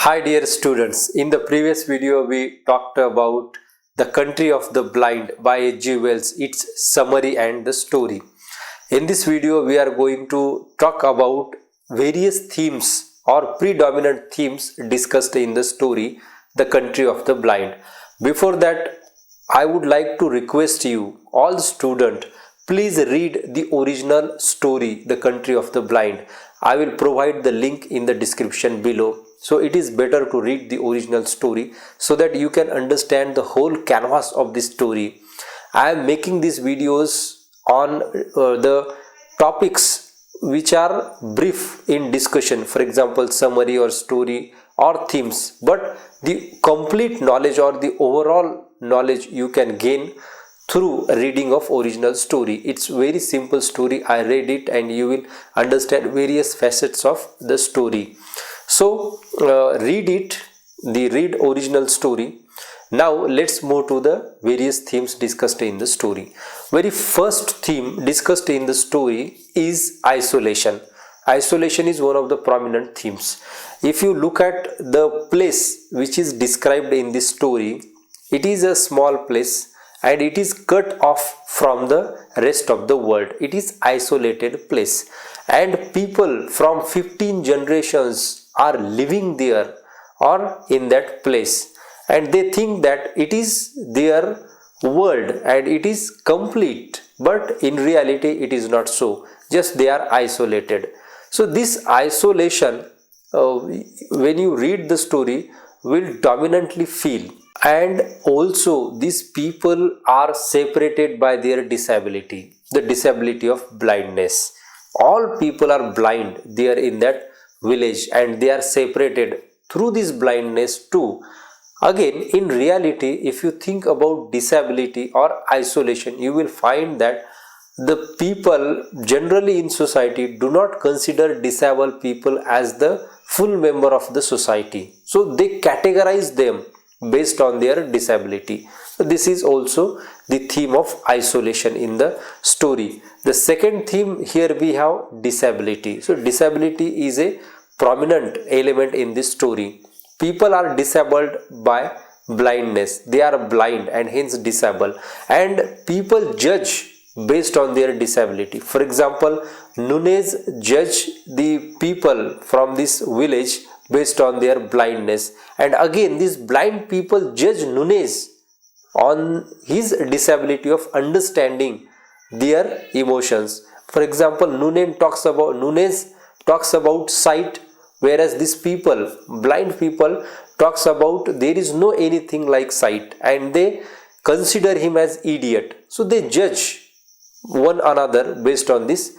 Hi dear students, in the previous video we talked about The Country of the Blind by H.G. Wells, its summary and the story. In this video we are going to talk about various themes or predominant themes discussed in the story The Country of the Blind. Before that, I would like to request you, all students, please read the original story The Country of the Blind. I will provide the link in the description below. So it is better to read the original story so that you can understand the whole canvas of this story. I am making these videos on the topics which are brief in discussion, for example summary or story or themes, but the complete knowledge or the overall knowledge you can gain through reading of original story. It's very simple story. I read it and you will understand various facets of the story. So read it, read original story. Now let's move to the various themes discussed in the story. Very first theme discussed in the story is isolation. Isolation is one of the prominent themes. If you look at the place which is described in this story, it is a small place and it is cut off from the rest of the world. It is isolated place and people from 15 generations are living there or in that place, and they think that it is their world and it is complete, but in reality it is not so. Just they are isolated. So this isolation, when you read the story, will dominantly feel. And also these people are separated by their disability, the disability of blindness. All people are blind there in that village and they are separated through this blindness too. Again, in reality, if you think about disability or isolation, you will find that the people generally in society do not consider disabled people as the full member of the society. So they categorize them based on their disability. So this is also the theme of isolation in the story. The second theme here we have disability. So disability is a prominent element in this story. People are disabled by blindness. They are blind and hence disabled, and people judge based on their disability. For example, Nunez judge the people from this village based on their blindness, and again these blind people judge Nunez on his disability of understanding their emotions. For example, Nunez talks about sight, whereas these people, blind people, talks about there is no anything like sight and they consider him as idiot. So they judge one another based on this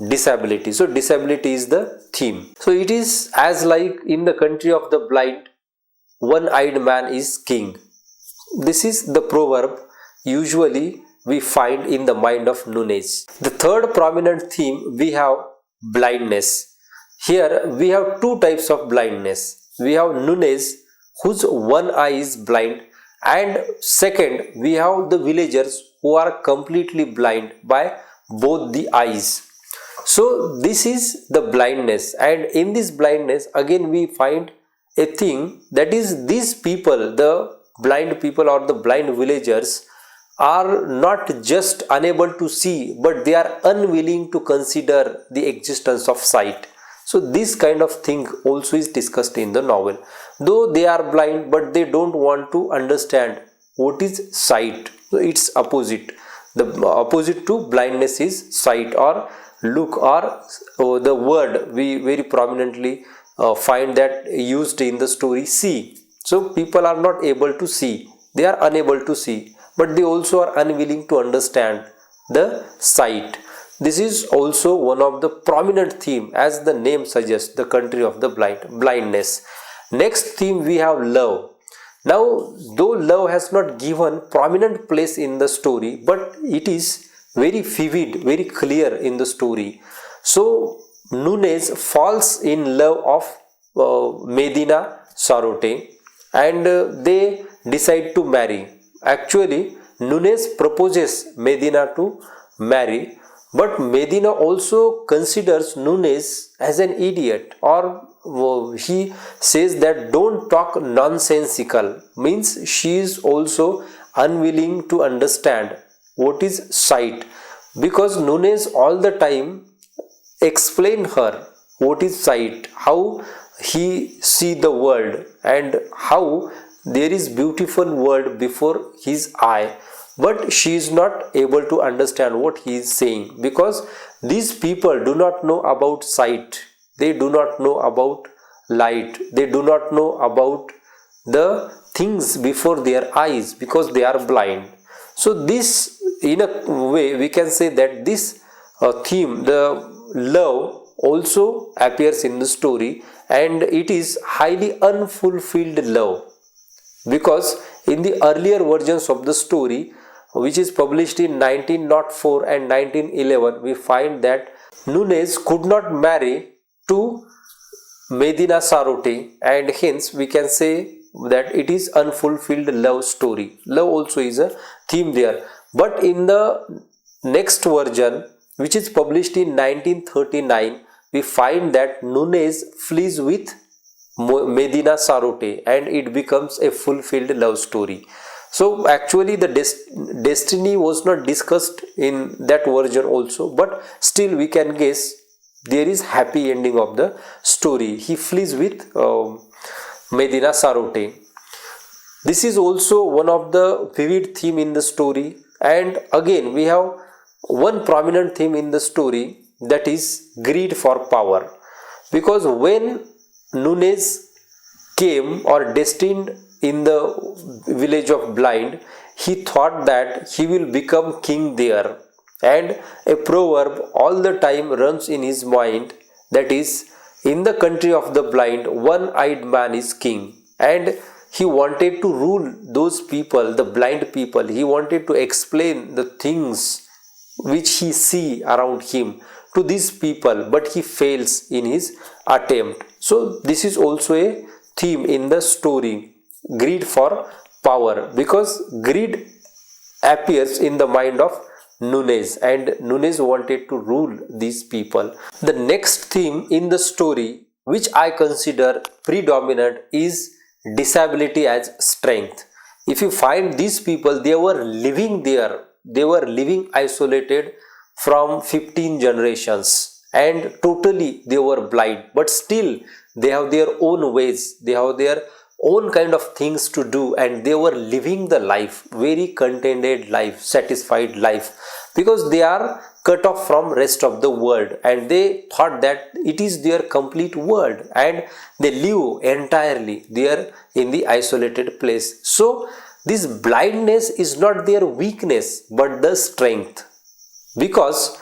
disability. So disability is the theme. So it is as like in the country of the blind, one-eyed man is king. This is the proverb usually we find in the mind of Nunez. The third prominent theme we have blindness. Here we have two types of blindness. We have Nunez whose one eye is blind, and second we have the villagers who are completely blind by both the eyes. So this is the blindness, and in this blindness again we find a thing, that is these people, the blind people or the blind villagers, are not just unable to see, but they are unwilling to consider the existence of sight. So this kind of thing also is discussed in the novel. Though they are blind, but they don't want to understand what is sight. So it's opposite. The opposite to blindness is sight or look, or the word we very prominently find that used in the story, see. So people are not able to see. They are unable to see, but they also are unwilling to understand the sight. This is also one of the prominent theme, as the name suggests, the country of the blind, blindness. Next theme we have love. Now, though love has not given prominent place in the story, but it is very vivid, very clear in the story. So Nunez falls in love of Medina Sarote, and they decide to marry. Actually, Nunez proposes Medina to marry, But Medina also considers Nunes as an idiot, or he says that don't talk nonsensical, means she is also unwilling to understand what is sight, because Nunes all the time explain her what is sight, how he see the world and how there is beautiful world before his eye, but she is not able to understand what he is saying, because these people do not know about sight, they do not know about light, they do not know about the things before their eyes, because they are blind. So this, in a way, we can say that this theme, the love, also appears in the story, and it is highly unfulfilled love, because in the earlier versions of the story, which is published in 1904 and 1911, we find that Nunes could not marry to Medina Sarote, and hence we can say that it is unfulfilled love story. Love also is a theme there. But in the next version, which is published in 1939, we find that Nunes flees with Medina Sarote, and it becomes a fulfilled love story. So actually the destiny was not discussed in that version also, but still we can guess there is happy ending of the story. He flees with Medina Sarote. This is also one of the vivid theme in the story, and again we have one prominent theme in the story, that is greed for power, because when Nunes came or destined in the village of Blind, he thought that he will become king there, and a proverb all the time runs in his mind, that is, in the country of the blind, one-eyed man is king. And he wanted to rule those people, the blind people. He wanted to explain the things which he see around him to these people, but he fails in his attempt. So this is also a theme in the story, greed for power, because greed appears in the mind of Nunes, and Nunes wanted to rule these people. The next theme in the story, which I consider predominant, is disability as strength. If you find these people, they were living there, they were living isolated from 15 generations, and totally they were blind, but still they have their own ways, they have their own kind of things to do, and they were living the life, very contented life, satisfied life, because they are cut off from rest of the world, and they thought that it is their complete world, and they live entirely there in the isolated place. So this blindness is not their weakness but the strength, because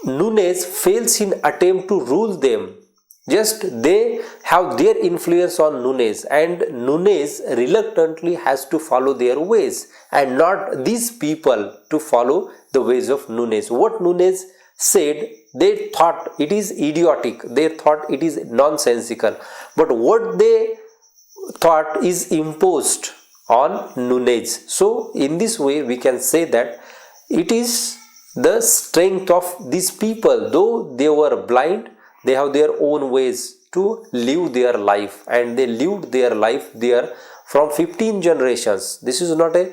Nunes fails in attempt to rule them. Just they have their influence on Nunes, and Nunes reluctantly has to follow their ways, and not these people to follow the ways of Nunes. What Nunes said, they thought it is idiotic, they thought it is nonsensical, but what they thought is imposed on Nunes. So in this way we can say that it is the strength of these people, though they were blind, they have their own ways to live their life, and they lived their life there from 15 generations. This is not a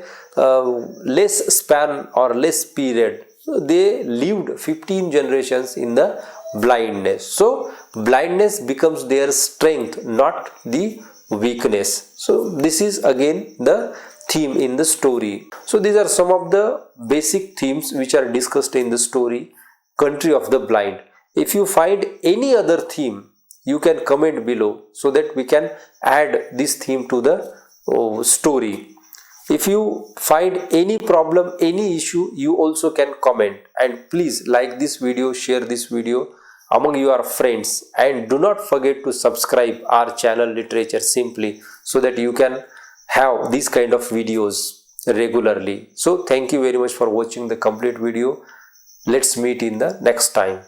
less span or less period. They lived 15 generations in the blindness. So blindness becomes their strength, not the weakness. So this is again the theme in the story. So these are some of the basic themes which are discussed in the story, Country of the Blind. If you find any other theme, you can comment below so that we can add this theme to the story. If you find any problem, any issue, you also can comment, and please like this video, share this video among your friends, and do not forget to subscribe our channel Literature Simply so that you can have these kind of videos regularly. So thank you very much for watching the complete video. Let's meet in the next time.